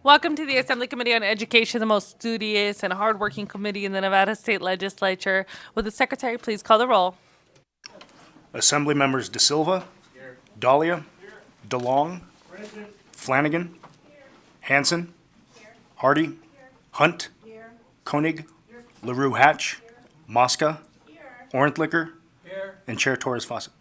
Welcome to the Assembly Committee on Education, the most studious and hardworking committee in the Nevada State Legislature. Will the Secretary please call the roll? Assembly members De Silva, Dahlia, DeLong, Flanagan, Hanson, Hardy, Hunt, Koenig, LaRue Hatch, Mosca, Orntlicker, and Chair Torres Fawcett.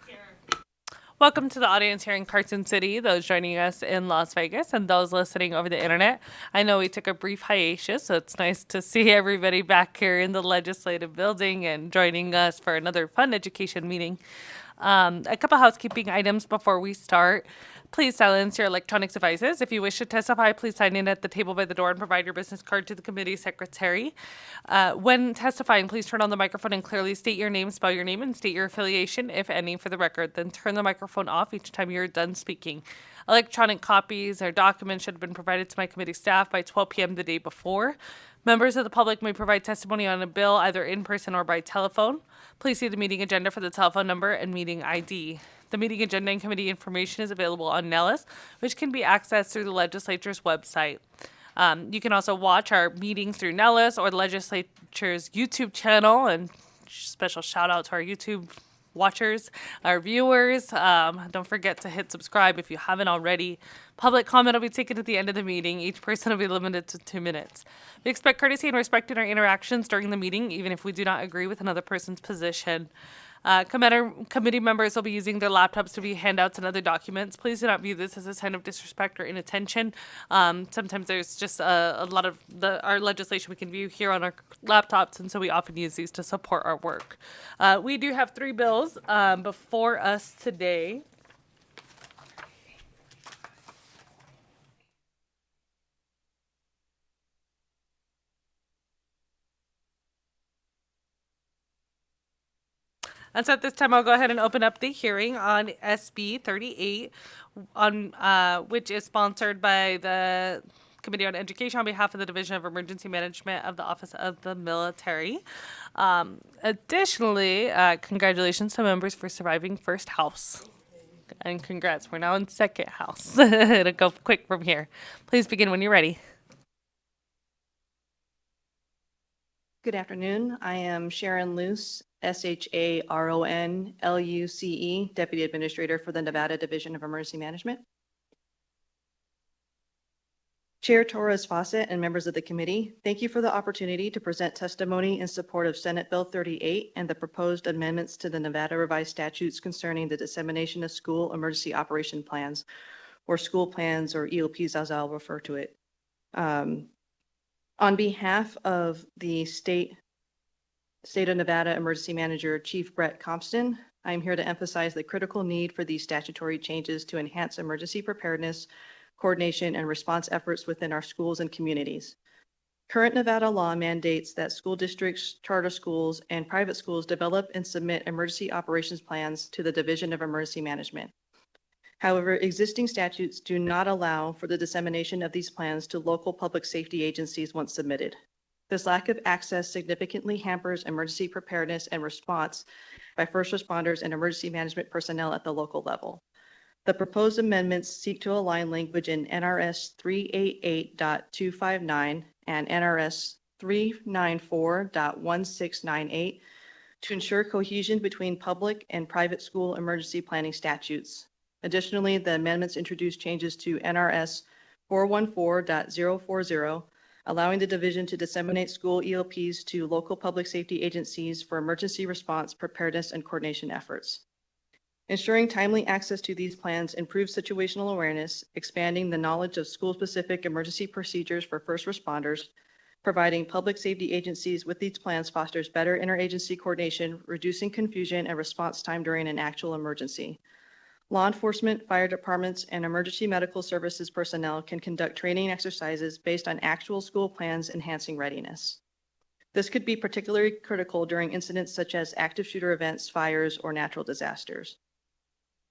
Welcome to the audience here in Carson City, those joining us in Las Vegas, and those listening over the internet. I know we took a brief hiatus, so it's nice to see everybody back here in the legislative building and joining us for another fun education meeting. A couple housekeeping items before we start. Please silence your electronic devices. If you wish to testify, please sign in at the table by the door and provide your business card to the committee secretary. When testifying, please turn on the microphone and clearly state your name, spell your name, and state your affiliation, if any, for the record. Then turn the microphone off each time you're done speaking. Electronic copies or documents should have been provided to my committee staff by 12 p.m. the day before. Members of the public may provide testimony on a bill either in person or by telephone. Please see the meeting agenda for the telephone number and meeting ID. The meeting agenda and committee information is available on Nellis, which can be accessed through the legislature's website. You can also watch our meetings through Nellis or the legislature's YouTube channel, and special shout out to our YouTube watchers, our viewers. Don't forget to hit subscribe if you haven't already. Public comment will be taken at the end of the meeting. Each person will be limited to 2 minutes. We expect courtesy and respect in our interactions during the meeting, even if we do not agree with another person's position. Committee members will be using their laptops to view handouts and other documents. Please do not view this as a sign of disrespect or inattention. Sometimes there's just a lot of our legislation we can view here on our laptops, and so we often use these to support our work. We do have 3 bills before us today. And so at this time, I'll go ahead and open up the hearing on SB 38, which is sponsored by the Committee on Education on behalf of the Division of Emergency Management of the Office of the Military. Additionally, congratulations to members for surviving first house. And congrats, we're now in second house. It'll go quick from here. Please begin when you're ready. Good afternoon. I am Sharon Luce, SHARON LUCE, Deputy Administrator for the Nevada Division of Emergency Management. Chair Torres Fawcett and members of the committee, thank you for the opportunity to present testimony in support of Senate Bill 38 and the proposed amendments to the Nevada revised statutes concerning the dissemination of school emergency operation plans, or school plans, or EOPs as I'll refer to it. On behalf of the State of Nevada Emergency Manager, Chief Brett Compton, I am here to emphasize the critical need for these statutory changes to enhance emergency preparedness, coordination, and response efforts within our schools and communities. Current Nevada law mandates that school districts, charter schools, and private schools develop and submit emergency operations plans to the Division of Emergency Management. However, existing statutes do not allow for the dissemination of these plans to local public safety agencies once submitted. This lack of access significantly hampers emergency preparedness and response by first responders and emergency management personnel at the local level. The proposed amendments seek to align language in NRS 388.259 and NRS 394.1698 to ensure cohesion between public and private school emergency planning statutes. Additionally, the amendments introduce changes to NRS 414.040, allowing the division to disseminate school EOPs to local public safety agencies for emergency response, preparedness, and coordination efforts. Ensuring timely access to these plans improves situational awareness, expanding the knowledge of school-specific emergency procedures for first responders. Providing public safety agencies with these plans fosters better interagency coordination, reducing confusion and response time during an actual emergency. Law enforcement, fire departments, and emergency medical services personnel can conduct training exercises based on actual school plans, enhancing readiness. This could be particularly critical during incidents such as active shooter events, fires, or natural disasters.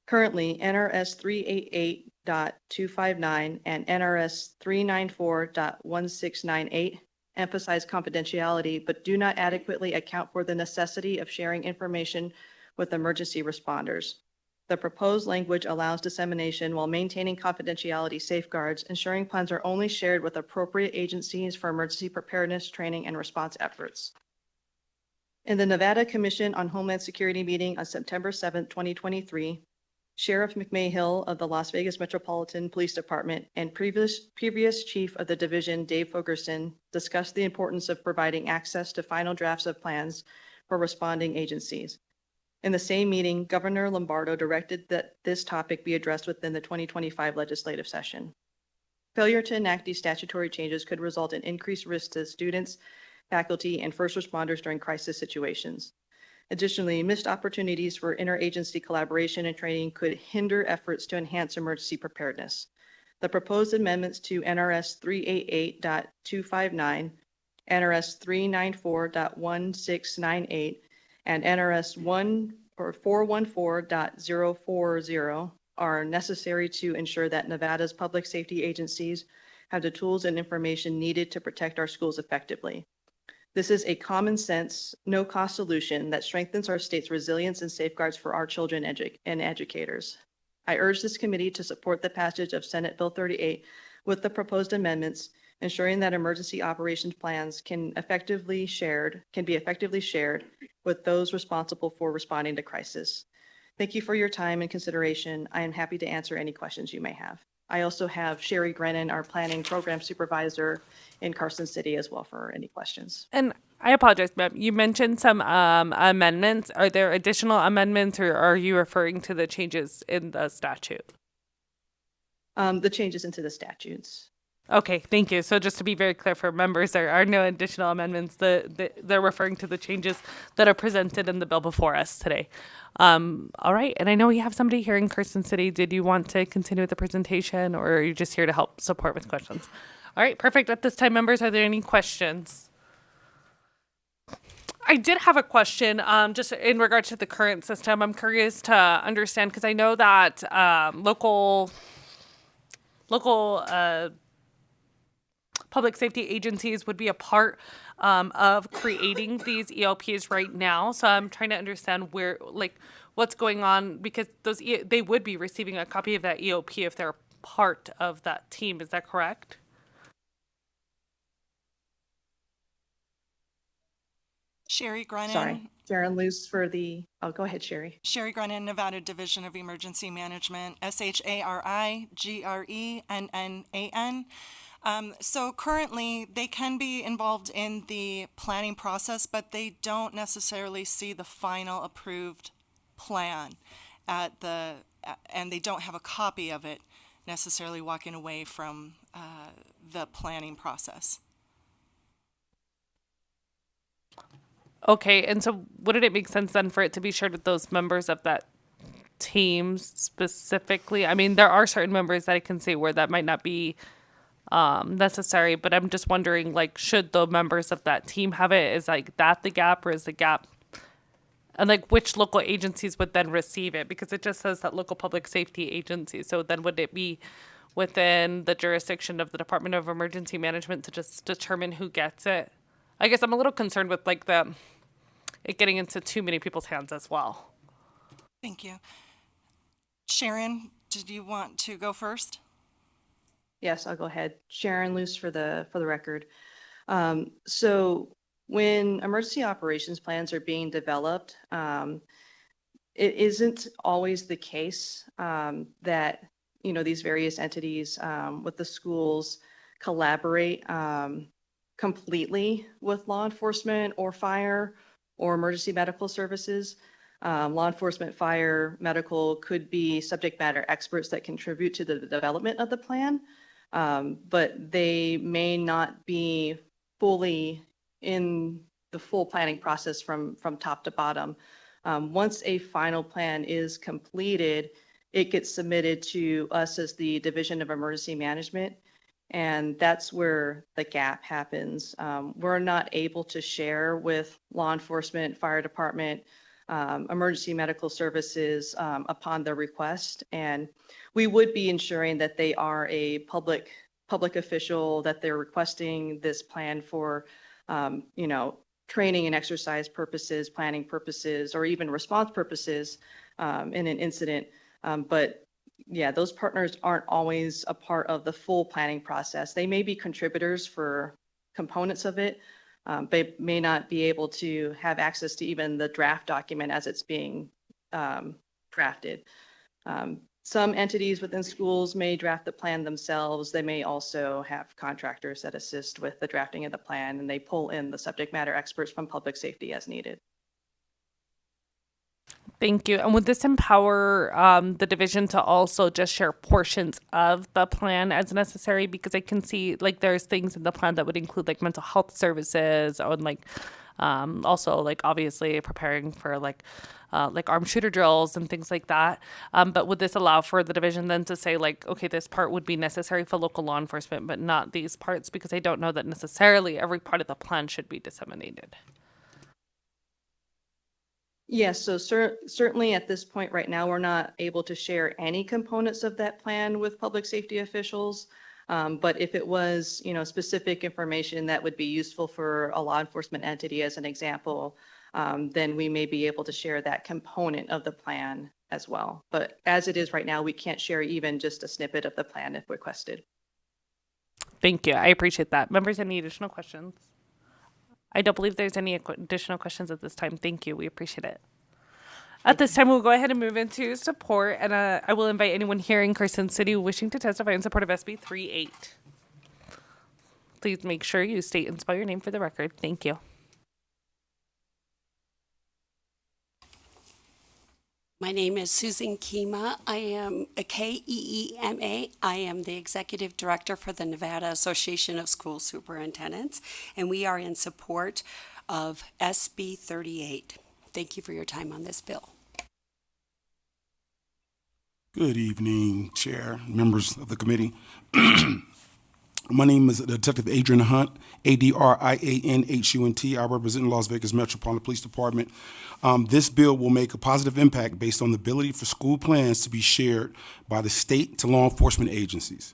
Currently, NRS 388.259 and NRS 394.1698 emphasize confidentiality, but do not adequately account for the necessity of sharing information with emergency responders. The proposed language allows dissemination while maintaining confidentiality safeguards, ensuring plans are only shared with appropriate agencies for emergency preparedness, training, and response efforts. In the Nevada Commission on Homeland Security meeting on September 7, 2023, Sheriff McMahill of the Las Vegas Metropolitan Police Department and previous Chief of the Division, Dave Fogerson, discussed the importance of providing access to final drafts of plans for responding agencies. In the same meeting, Governor Lombardo directed that this topic be addressed within the 2025 legislative session. Failure to enact these statutory changes could result in increased risk to students, faculty, and first responders during crisis situations. Additionally, missed opportunities for interagency collaboration and training could hinder efforts to enhance emergency preparedness. The proposed amendments to NRS 388.259, NRS 394.1698, and NRS 414.040 are necessary to ensure that Nevada's public safety agencies have the tools and information needed to protect our schools effectively. This is a common sense, no-cost solution that strengthens our state's resilience and safeguards for our children and educators. I urge this committee to support the passage of Senate Bill 38 with the proposed amendments, ensuring that emergency operations plans can be effectively shared with those responsible for responding to crisis. Thank you for your time and consideration. I am happy to answer any questions you may have. I also have Sherry Grennan, our planning program supervisor in Carson City, as well for any questions. And I apologize, ma'am. You mentioned some amendments. Are there additional amendments, or are you referring to the changes in the statute? The changes into the statutes. Okay, thank you. So just to be very clear for members, there are no additional amendments. They're referring to the changes that are presented in the bill before us today. All right, and I know we have somebody here in Carson City. Did you want to continue with the presentation, or are you just here to help support with questions? All right, perfect. At this time, members, are there any questions? I did have a question just in regard to the current system. I'm curious to understand, because I know that local public safety agencies would be a part of creating these ELPs right now. So I'm trying to understand what's going on, because they would be receiving a copy of that EOP if they're part of that team. Is that correct? Sherry Grennan. Sorry, Sharon Luce for the, go ahead, Sherry. Sherry Grennan, Nevada Division of Emergency Management, SHARIGRENNAN. So currently, they can be involved in the planning process, but they don't necessarily see the final approved plan and they don't have a copy of it necessarily walking away from the planning process. Okay, and so wouldn't it make sense then for it to be shared with those members of that team specifically? I mean, there are certain members that I can see where that might not be necessary, but I'm just wondering, should the members of that team have it? Is that the gap, or is the gap, and which local agencies would then receive it? Because it just says that local public safety agencies. So then would it be within the jurisdiction of the Department of Emergency Management to just determine who gets it? I guess I'm a little concerned with it getting into too many people's hands as well. Thank you. Sharon, did you want to go first? Yes, I'll go ahead. Sharon Luce for the record. So when emergency operations plans are being developed, it isn't always the case that these various entities with the schools collaborate completely with law enforcement or fire or emergency medical services. Law enforcement, fire, medical could be subject matter experts that contribute to the development of the plan, but they may not be fully in the full planning process from top to bottom. Once a final plan is completed, it gets submitted to us as the Division of Emergency Management, and that's where the gap happens. We're not able to share with law enforcement, fire department, emergency medical services upon their request, and we would be ensuring that they are a public official, that they're requesting this plan for training and exercise purposes, planning purposes, or even response purposes. in an incident. But yeah, those partners aren't always a part of the full planning process. They may be contributors for components of it. They may not be able to have access to even the draft document as it's being drafted. Some entities within schools may draft the plan themselves. They may also have contractors that assist with the drafting of the plan, and they pull in the subject matter experts from public safety as needed. Thank you. And would this empower the division to also just share portions of the plan as necessary? Because I can see like there's things in the plan that would include like mental health services or like also like obviously preparing for like armed shooter drills and things like that. But would this allow for the division then to say like, okay, this part would be necessary for local law enforcement, but not these parts? Because I don't know that necessarily every part of the plan should be disseminated. Yes, so certainly at this point right now, we're not able to share any components of that plan with public safety officials. But if it was, specific information that would be useful for a law enforcement entity, as an example, then we may be able to share that component of the plan as well. But as it is right now, we can't share even just a snippet of the plan if requested. Thank you. I appreciate that. Members, any additional questions? I don't believe there's any additional questions at this time. Thank you. We appreciate it. At this time, we'll go ahead and move into support, and I will invite anyone here in Carson City wishing to testify in support of SB 38. Please make sure you state and spell your name for the record. Thank you. My name is Susan Keema. I am a Keema. I am the Executive Director for the Nevada Association of School Superintendents, and we are in support of SB 38. Thank you for your time on this bill. Good evening, Chair, members of the committee. My name is Detective Adrian Hunt, ADRIANHUNT. I represent the Las Vegas Metropolitan Police Department. This bill will make a positive impact based on the ability for school plans to be shared by the state to law enforcement agencies.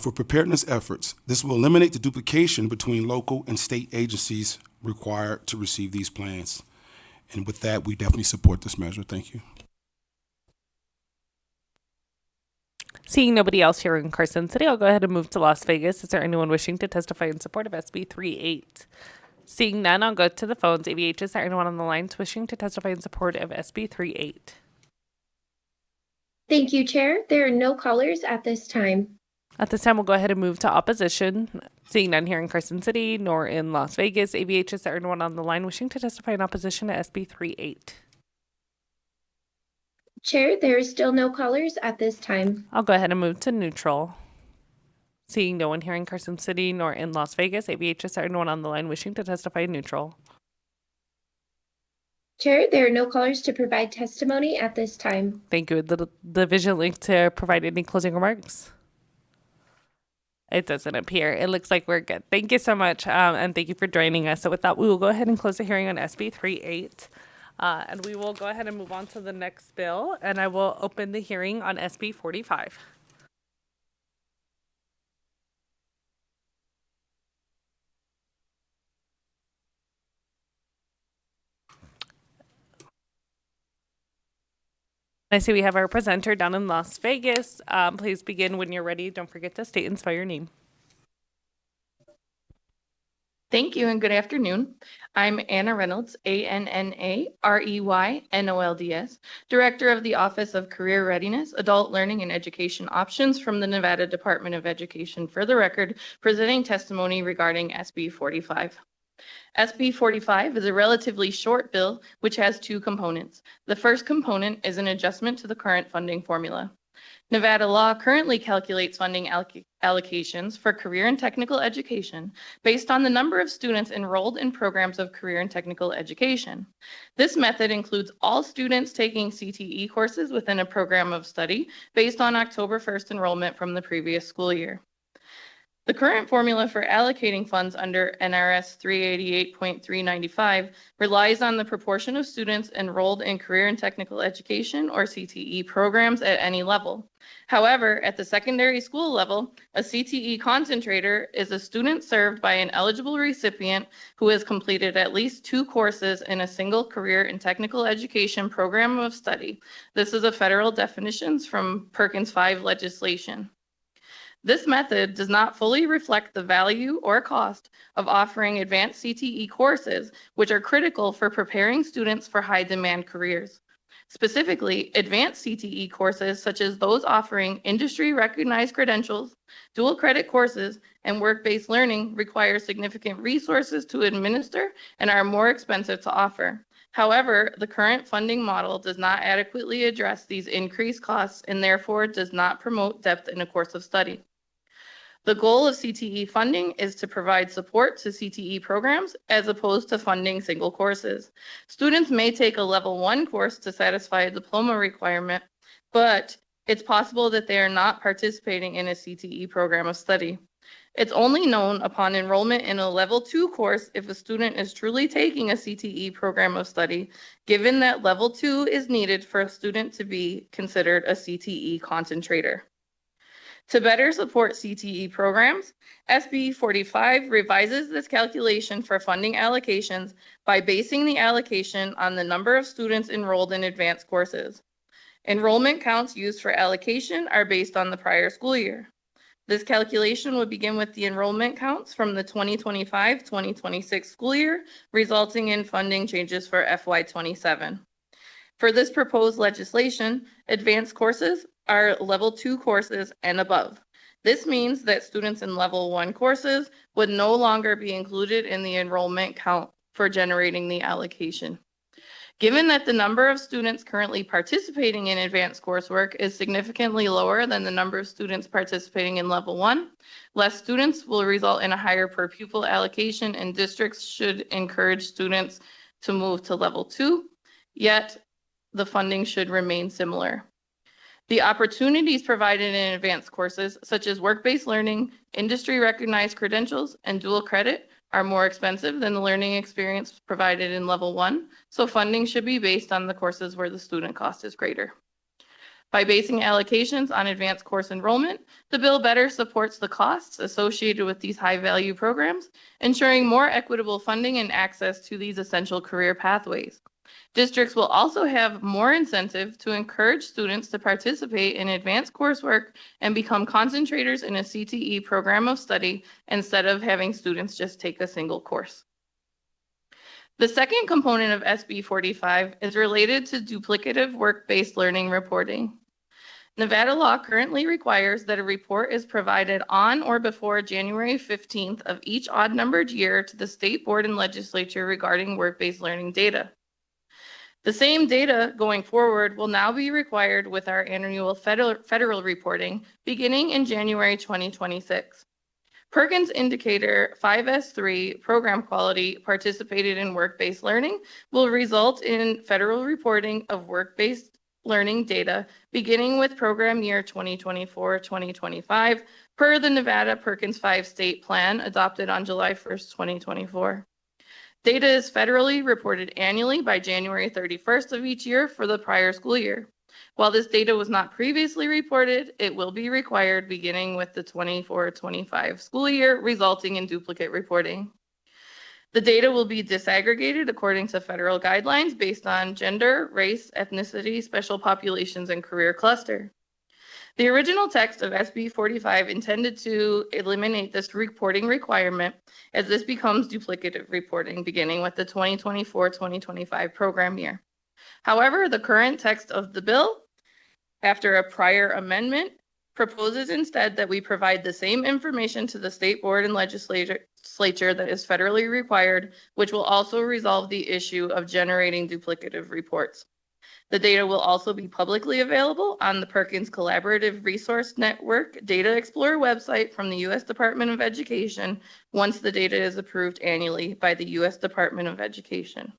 For preparedness efforts, this will eliminate the duplication between local and state agencies required to receive these plans. And with that, we definitely support this measure. Thank you. Seeing nobody else here in Carson City, I'll go ahead and move to Las Vegas. Is there anyone wishing to testify in support of SB 38? Seeing none, I'll go to the phones. AVH, is there anyone on the lines wishing to testify in support of SB 38? Thank you, Chair. There are no callers at this time. At this time, we'll go ahead and move to opposition. Seeing none here in Carson City nor in Las Vegas. AVH, is there anyone on the line wishing to testify in opposition to SB 38? Chair, there are still no callers at this time. I'll go ahead and move to neutral. Seeing no one here in Carson City nor in Las Vegas. AVH, is there anyone on the line wishing to testify neutral? Chair, there are no callers to provide testimony at this time. Thank you. The division link to provide any closing remarks? It doesn't appear. It looks like we're good. Thank you so much, and thank you for joining us. So with that, we will go ahead and close the hearing on SB 38. And we will go ahead and move on to the next bill, and I will open the hearing on SB 45. I see we have our presenter down in Las Vegas. Please begin when you're ready. Don't forget to state and spell your name. Thank you and good afternoon. I'm Anna Reynolds, ANNAREYNOLDS, Director of the Office of Career Readiness, Adult Learning and Education Options from the Nevada Department of Education. For the record, presenting testimony regarding SB 45. SB 45 is a relatively short bill which has two components. The first component is an adjustment to the current funding formula. Nevada law currently calculates funding allocations for career and technical education based on the number of students enrolled in programs of career and technical education. This method includes all students taking CTE courses within a program of study based on October 1st enrollment from the previous school year. The current formula for allocating funds under NRS 388.395 relies on the proportion of students enrolled in career and technical education or CTE programs at any level. However, at the secondary school level, a CTE concentrator is a student served by an eligible recipient who has completed at least 2 courses in a single career and technical education program of study. This is a federal definition from Perkins 5 legislation. This method does not fully reflect the value or cost of offering advanced CTE courses, which are critical for preparing students for high-demand careers. Specifically, advanced CTE courses, such as those offering industry-recognized credentials, dual credit courses, and work-based learning, require significant resources to administer and are more expensive to offer. However, the current funding model does not adequately address these increased costs and therefore does not promote depth in a course of study. The goal of CTE funding is to provide support to CTE programs as opposed to funding single courses. Students may take a level 1 course to satisfy a diploma requirement, but it's possible that they are not participating in a CTE program of study. It's only known upon enrollment in a level 2 course if a student is truly taking a CTE program of study, given that level 2 is needed for a student to be considered a CTE concentrator. To better support CTE programs, SB 45 revises this calculation for funding allocations by basing the allocation on the number of students enrolled in advanced courses. Enrollment counts used for allocation are based on the prior school year. This calculation would begin with the enrollment counts from the 2025-2026 school year, resulting in funding changes for FY27. For this proposed legislation, advanced courses are level 2 courses and above. This means that students in level 1 courses would no longer be included in the enrollment count for generating the allocation. Given that the number of students currently participating in advanced coursework is significantly lower than the number of students participating in level 1, less students will result in a higher per pupil allocation, and districts should encourage students to move to level 2, yet the funding should remain similar. The opportunities provided in advanced courses, such as work-based learning, industry-recognized credentials, and dual credit, are more expensive than the learning experience provided in level 1, so funding should be based on the courses where the student cost is greater. By basing allocations on advanced course enrollment, the bill better supports the costs associated with these high-value programs, ensuring more equitable funding and access to these essential career pathways. Districts will also have more incentive to encourage students to participate in advanced coursework and become concentrators in a CTE program of study instead of having students just take a single course. The second component of SB 45 is related to duplicative work-based learning reporting. Nevada law currently requires that a report is provided on or before January 15th of each odd-numbered year to the state board and legislature regarding work-based learning data. The same data going forward will now be required with our annual federal reporting beginning in January 2026. Perkins Indicator 5S3 program quality participated in work-based learning will result in federal reporting of work-based learning data beginning with program year 2024-2025 per the Nevada Perkins 5 state plan adopted on July 1st, 2024. Data is federally reported annually by January 31st of each year for the prior school year. While this data was not previously reported, it will be required beginning with the 24-25 school year, resulting in duplicate reporting. The data will be disaggregated according to federal guidelines based on gender, race, ethnicity, special populations, and career cluster. The original text of SB 45 intended to eliminate this reporting requirement as this becomes duplicative reporting beginning with the 2024-2025 program year. However, the current text of the bill, after a prior amendment, proposes instead that we provide the same information to the state board and legislature that is federally required, which will also resolve the issue of generating duplicative reports. The data will also be publicly available on the Perkins Collaborative Resource Network Data Explorer website from the U.S. Department of Education once the data is approved annually by the U.S. Department of Education.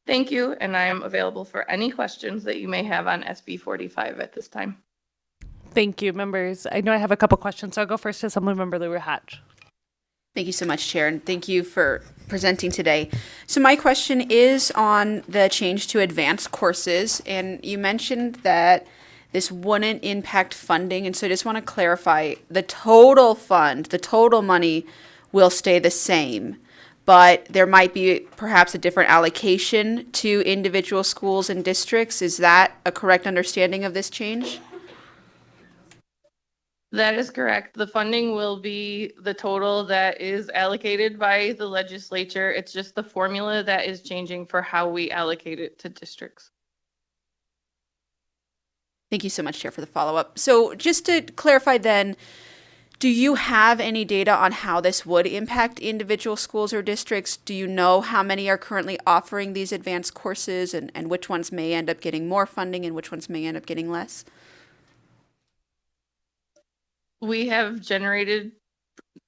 Thank you, and I am available for any questions that you may have on SB 45 at this time. Thank you, members. I know I have a couple questions, so I'll go first to Assemblymember Lewer Hatch. Thank you so much, Chair, and thank you for presenting today. So my question is on the change to advanced courses, and you mentioned that this wouldn't impact funding, and so I just want to clarify, the total fund, the total money will stay the same, but there might be perhaps a different allocation to individual schools and districts. Is that a correct understanding of this change? That is correct. The funding will be the total that is allocated by the legislature. It's just the formula that is changing for how we allocate it to districts. Thank you so much, Chair, for the follow-up. So just to clarify then, do you have any data on how this would impact individual schools or districts? Do you know how many are currently offering these advanced courses and which ones may end up getting more funding and which ones may end up getting less? We have generated,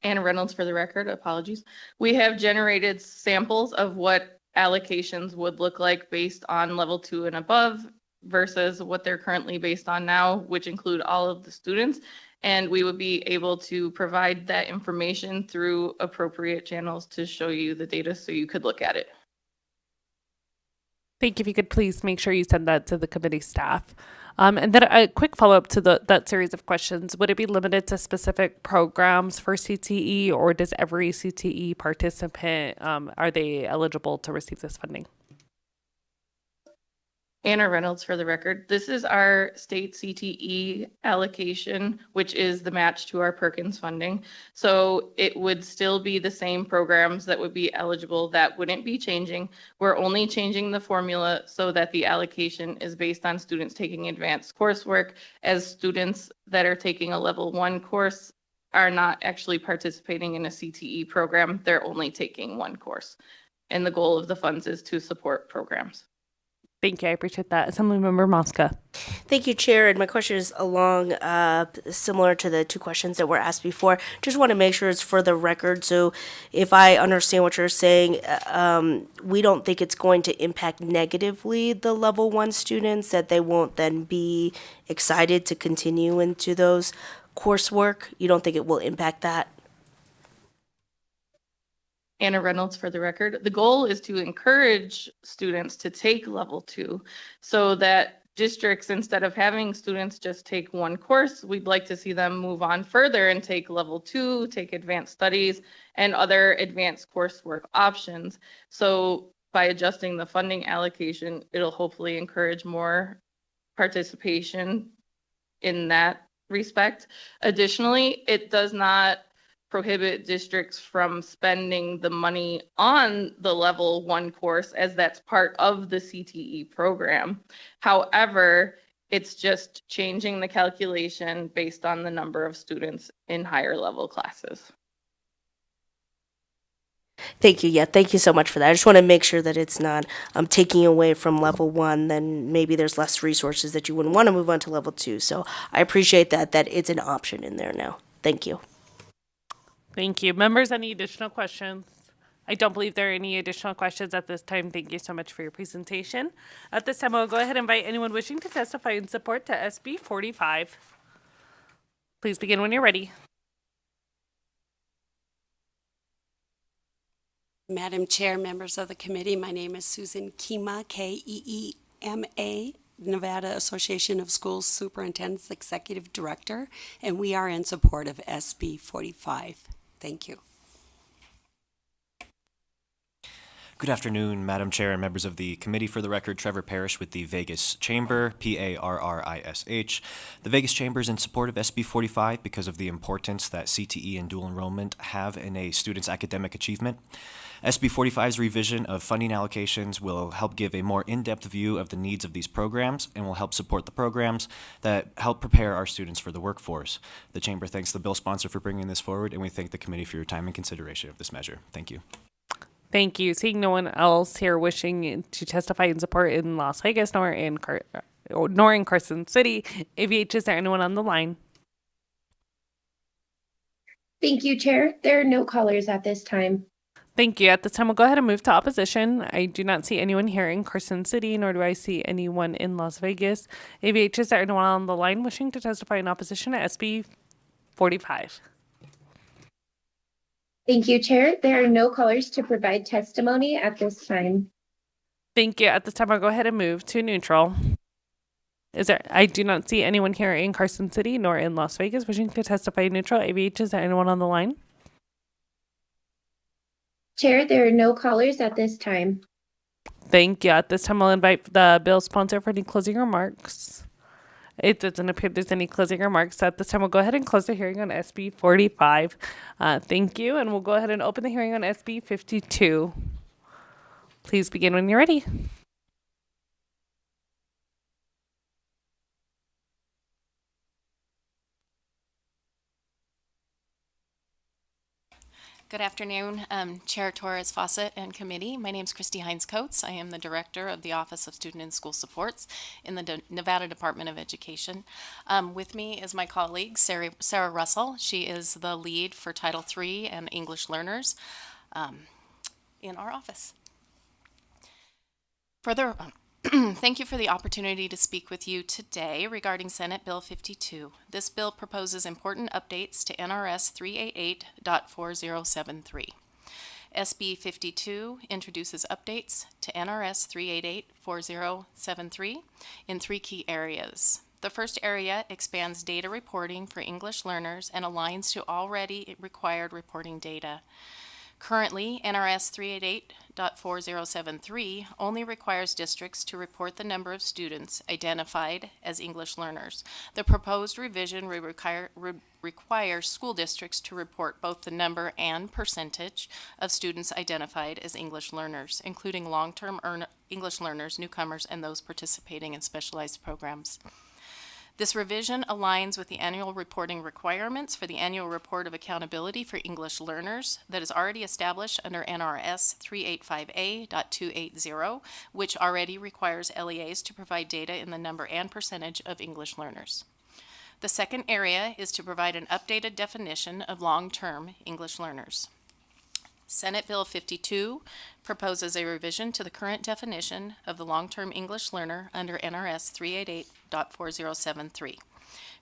Anna Reynolds for the record, apologies. We have generated samples of what allocations would look like based on level 2 and above versus what they're currently based on now, which include all of the students. And we would be able to provide that information through appropriate channels to show you the data so you could look at it. Thank you. If you could please make sure you send that to the committee staff. And then a quick follow-up to that series of questions. Would it be limited to specific programs for CTE, or does every CTE participant, are they eligible to receive this funding? Anna Reynolds for the record. This is our state CTE allocation, which is the match to our Perkins funding. So it would still be the same programs that would be eligible. That wouldn't be changing. We're only changing the formula so that the allocation is based on students taking advanced coursework, as students that are taking a level 1 course are not actually participating in a CTE program. They're only taking one course. And the goal of the funds is to support programs. Thank you. I appreciate that. Assemblymember Mosca. Thank you, Chair. And my question is along similar to the two questions that were asked before. Just want to make sure it's for the record. So if I understand what you're saying, we don't think it's going to impact negatively the level 1 students, that they won't then be excited to continue into those coursework. You don't think it will impact that? Anna Reynolds for the record. The goal is to encourage students to take level 2 so that districts, instead of having students just take one course, we'd like to see them move on further and take level 2, take advanced studies and other advanced coursework options. So by adjusting the funding allocation, it'll hopefully encourage more participation in that respect. Additionally, it does not prohibit districts from spending the money on the level 1 course, as that's part of the CTE program. However, it's just changing the calculation based on the number of students in higher level classes. Thank you. Yeah, thank you so much for that. I just want to make sure that it's not taking away from level 1, then maybe there's less resources that you wouldn't want to move on to level 2. So I appreciate that it's an option in there now. Thank you. Thank you. Members, any additional questions? I don't believe there are any additional questions at this time. Thank you so much for your presentation. At this time, I'll go ahead and invite anyone wishing to testify in support to SB 45. Please begin when you're ready. Madam Chair, members of the committee, my name is Susan Keema, Keema, Nevada Association of Schools Superintendents Executive Director, and we are in support of SB 45. Thank you. Good afternoon, Madam Chair and members of the committee. For the record, Trevor Parrish with the Vegas Chamber, Parrish. The Vegas Chamber is in support of SB 45 because of the importance that CTE and dual enrollment have in a student's academic achievement. SB 45's revision of funding allocations will help give a more in-depth view of the needs of these programs and will help support the programs that help prepare our students for the workforce. The Chamber thanks the bill sponsor for bringing this forward, and we thank the committee for your time and consideration of this measure. Thank you. Thank you. Seeing no one else here wishing to testify in support in Las Vegas nor in Carson City, AVH, is there anyone on the line? Thank you, Chair. There are no callers at this time. Thank you. At this time, we'll go ahead and move to opposition. I do not see anyone here in Carson City, nor do I see anyone in Las Vegas. AVH, is there anyone on the line wishing to testify in opposition to SB 45? Thank you, Chair. There are no callers to provide testimony at this time. Thank you. At this time, I'll go ahead and move to neutral. I do not see anyone here in Carson City, nor in Las Vegas wishing to testify in neutral. AVH, is there anyone on the line? Chair, there are no callers at this time. Thank you. At this time, I'll invite the bill sponsor for any closing remarks. It doesn't appear there's any closing remarks. So at this time, we'll go ahead and close the hearing on SB 45. Thank you. And we'll go ahead and open the hearing on SB 52. Please begin when you're ready. Good afternoon, Chair Torres Fawcett and Committee. My name is Christy Hines Coates. I am the Director of the Office of Student and School Supports in the Nevada Department of Education. With me is my colleague, Sarah Russell. She is the lead for Title III and English learners in our office. Further, thank you for the opportunity to speak with you today regarding Senate Bill 52. This bill proposes important updates to NRS 388.4073. SB 52 introduces updates to NRS 388.4073 in three key areas. The first area expands data reporting for English learners and aligns to already required reporting data. Currently, NRS 388.4073 only requires districts to report the number of students identified as English learners. The proposed revision requires school districts to report both the number and percentage of students identified as English learners, including long-term English learners, newcomers, and those participating in specialized programs. This revision aligns with the annual reporting requirements for the Annual Report of Accountability for English Learners that is already established under NRS 385A.280, which already requires LEAs to provide data in the number and percentage of English learners. The second area is to provide an updated definition of long-term English learners. Senate Bill 52 proposes a revision to the current definition of the long-term English learner under NRS 388.4073.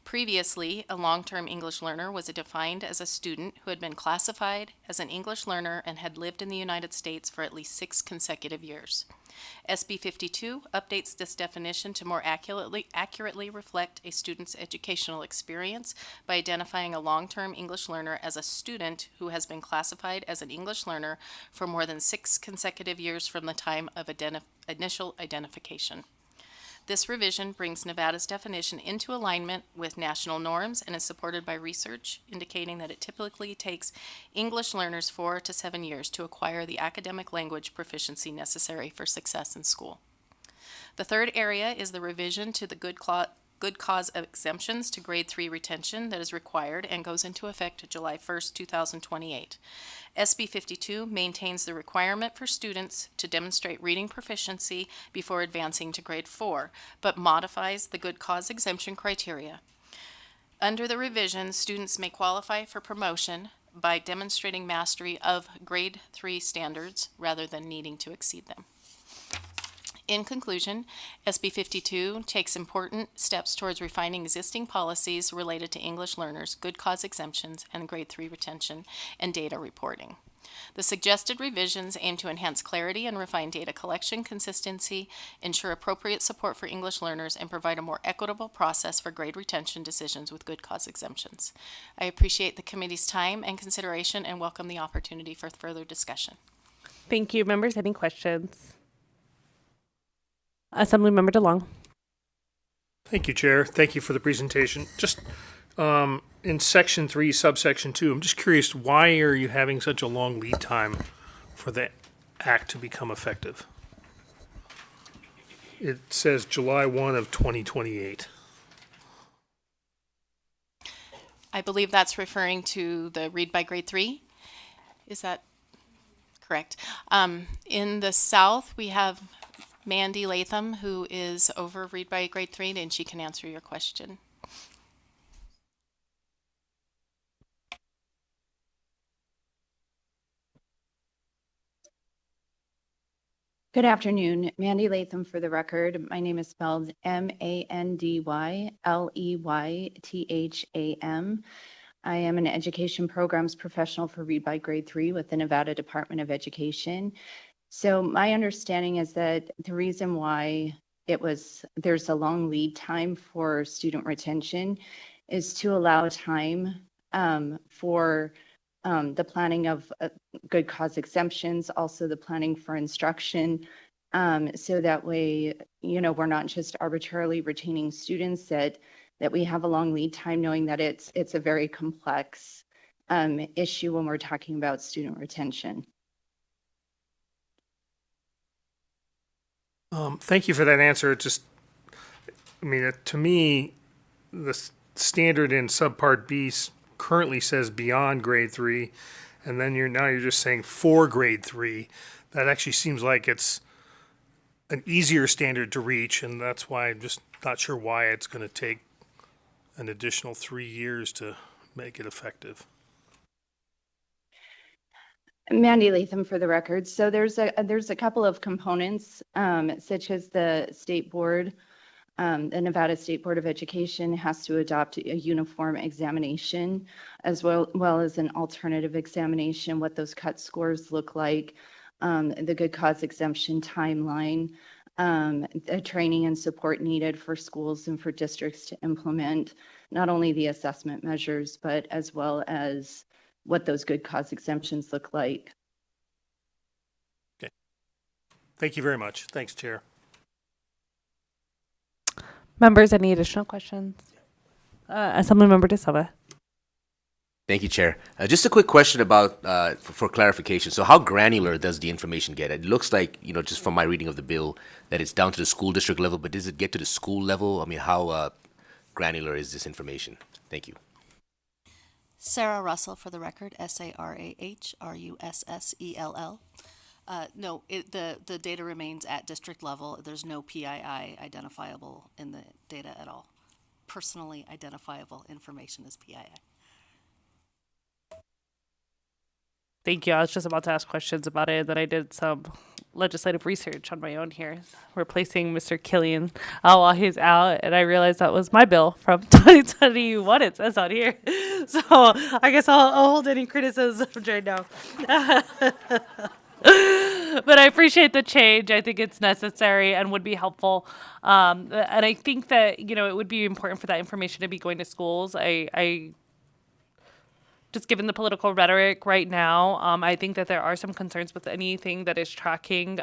Previously, a long-term English learner was defined as a student who had been classified as an English learner and had lived in the United States for at least 6 consecutive years. SB 52 updates this definition to more accurately reflect a student's educational experience by identifying a long-term English learner as a student who has been classified as an English learner for more than 6 consecutive years from the time of initial identification. This revision brings Nevada's definition into alignment with national norms and is supported by research indicating that it typically takes English learners 4 to 7 years to acquire the academic language proficiency necessary for success in school. The third area is the revision to the good cause exemptions to grade 3 retention that is required and goes into effect July 1st, 2028. SB 52 maintains the requirement for students to demonstrate reading proficiency before advancing to grade 4, but modifies the good cause exemption criteria. Under the revision, students may qualify for promotion by demonstrating mastery of grade 3 standards rather than needing to exceed them. In conclusion, SB 52 takes important steps towards refining existing policies related to English learners, good cause exemptions, and grade 3 retention and data reporting. The suggested revisions aim to enhance clarity and refine data collection consistency, ensure appropriate support for English learners, and provide a more equitable process for grade retention decisions with good cause exemptions. I appreciate the committee's time and consideration and welcome the opportunity for further discussion. Thank you. Members, any questions? Assemblymember DeLong. Thank you, Chair. Thank you for the presentation. Just in Section 3, Subsection 2, I'm just curious, why are you having such a long lead time for the act to become effective? It says July 1 of 2028. I believe that's referring to the Read by Grade 3. Is that correct? In the South, we have Mandy Latham, who is over Read by Grade 3, and she can answer your question. Good afternoon. Mandy Latham for the record. My name is spelled Mandyleytham. I am an education programs professional for Read by Grade 3 with the Nevada Department of Education. So my understanding is that the reason why there's a long lead time for student retention is to allow time for the planning of good cause exemptions, also the planning for instruction. So that way, we're not just arbitrarily retaining students, that we have a long lead time, knowing that it's a very complex issue when we're talking about student retention. Thank you for that answer. To me, the standard in subpart B currently says beyond grade 3, and then you're just saying for grade 3. That actually seems like it's an easier standard to reach, and that's why I'm just not sure why it's going to take an additional 3 years to make it effective. Mandy Latham for the record. So there's a couple of components, such as the state board. The Nevada State Board of Education has to adopt a uniform examination, as well as an alternative examination, what those cut scores look like, the good cause exemption timeline, the training and support needed for schools and for districts to implement not only the assessment measures, but as well as what those good cause exemptions look like. Okay. Thank you very much. Thanks, Chair. Members, any additional questions? Assemblymember De Silva. Thank you, Chair. Just a quick question about, for clarification. So how granular does the information get? It looks like, just from my reading of the bill, that it's down to the school district level, but does it get to the school level? I mean, how granular is this information? Thank you. Sarah Russell for the record, SARAHRUSSELL. No, the data remains at district level. There's no PII identifiable in the data at all. Personally identifiable information is PII. Thank you. I was just about to ask questions about it, that I did some legislative research on my own here, replacing Mr. Killian while he's out, and I realized that was my bill from 2021. It says on here, so I guess I'll hold any criticism right now. But I appreciate the change. I think it's necessary and would be helpful. And I think that, it would be important for that information to be going to schools. I just given the political rhetoric right now, I think that there are some concerns with anything that is tracking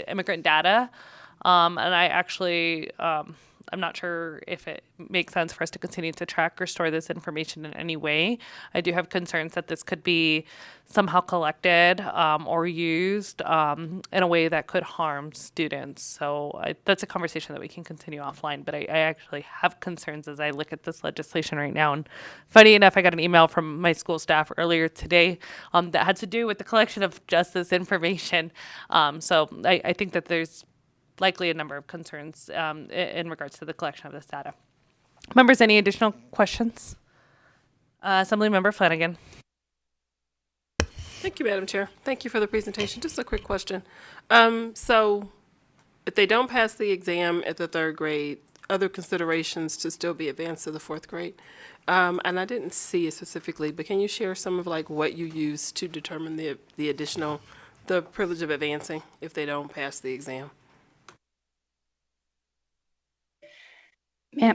immigrant data. And I actually, I'm not sure if it makes sense for us to continue to track or store this information in any way. I do have concerns that this could be somehow collected or used in a way that could harm students. So that's a conversation that we can continue offline. But I actually have concerns as I look at this legislation right now. And funny enough, I got an email from my school staff earlier today that had to do with the collection of just this information. So I think that there's likely a number of concerns in regards to the collection of this data. Members, any additional questions? Assemblymember Flanagan. Thank you, Madam Chair. Thank you for the presentation. Just a quick question. So if they don't pass the exam at the 3rd grade, other considerations to still be advanced to the 4th grade? And I didn't see it specifically, but can you share some of what you use to determine the privilege of advancing if they don't pass the exam?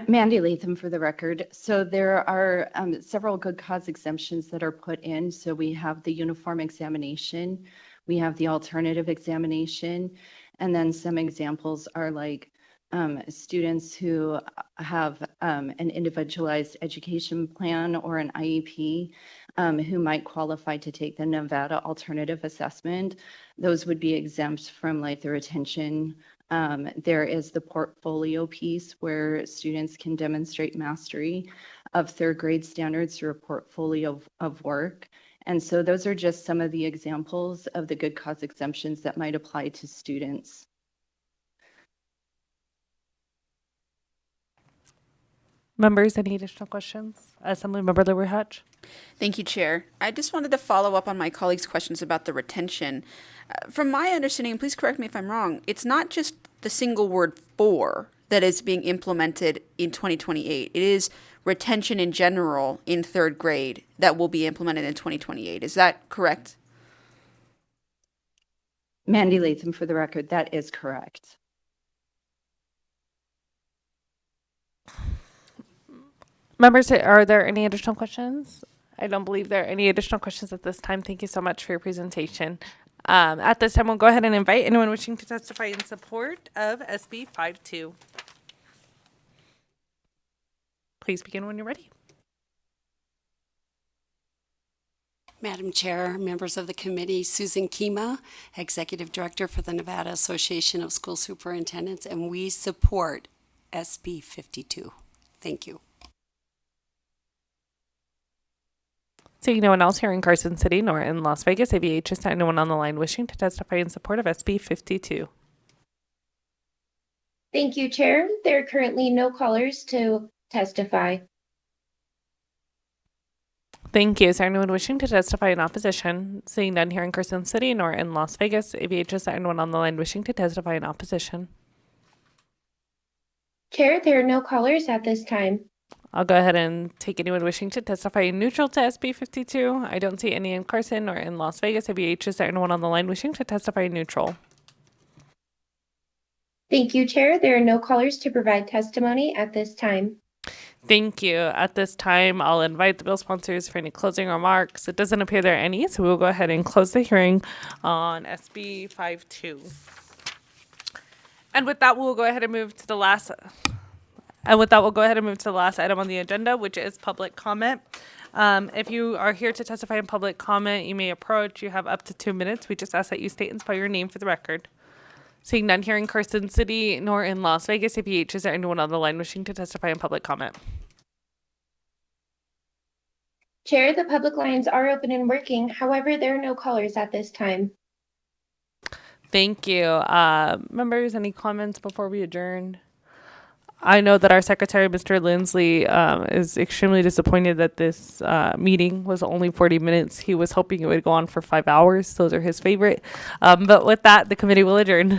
Mandy Latham for the record. So there are several good cause exemptions that are put in. So we have the uniform examination, we have the alternative examination, and then some examples are like students who have an individualized education plan or an IEP who might qualify to take the Nevada alternative assessment. Those would be exempt from the retention. There is the portfolio piece where students can demonstrate mastery of 3rd grade standards through a portfolio of work. And so those are just some of the examples of the good cause exemptions that might apply to students. Members, any additional questions? Assemblymember Lewer Hatch. Thank you, Chair. I just wanted to follow up on my colleagues' questions about the retention. From my understanding, please correct me if I'm wrong, it's not just the single word for that is being implemented in 2028. It is retention in general in third grade that will be implemented in 2028. Is that correct? Mandy Latham, for the record, that is correct. Members, are there any additional questions? I don't believe there are any additional questions at this time. Thank you so much for your presentation. At this time, we'll go ahead and invite anyone wishing to testify in support of SB 52. Please begin when you're ready. Madam Chair, members of the committee, Susan Kima, Executive Director for the Nevada Association of School Superintendents, and we support SB 52. Thank you. Seeing no one else here in Carson City nor in Las Vegas, AVH, is there anyone on the line wishing to testify in support of SB 52? Thank you, Chair. There are currently no callers to testify. Thank you. Is there anyone wishing to testify in opposition? Seeing none here in Carson City nor in Las Vegas, AVH, is there anyone on the line wishing to testify in opposition? Chair, there are no callers at this time. I'll go ahead and take anyone wishing to testify in neutral to SB 52. I don't see any in Carson or in Las Vegas. AVH, is there anyone on the line wishing to testify in neutral? Thank you, Chair. There are no callers to provide testimony at this time. Thank you. At this time, I'll invite the bill sponsors for any closing remarks. It doesn't appear there are any, so we'll go ahead and close the hearing on SB 52. And with that, we'll go ahead and move to the last item on the agenda, which is public comment. If you are here to testify in public comment, you may approach. You have up to 2 minutes. We just ask that you state and spell your name for the record. Seeing none here in Carson City nor in Las Vegas, APH, is there anyone on the line wishing to testify in public comment? Chair, the public lines are open and working. However, there are no callers at this time. Thank you. Members, any comments before we adjourn? I know that our secretary, Mr. Lindsley, is extremely disappointed that this meeting was only 40 minutes. He was hoping it would go on for 5 hours. Those are his favorite. But with that, the committee will adjourn.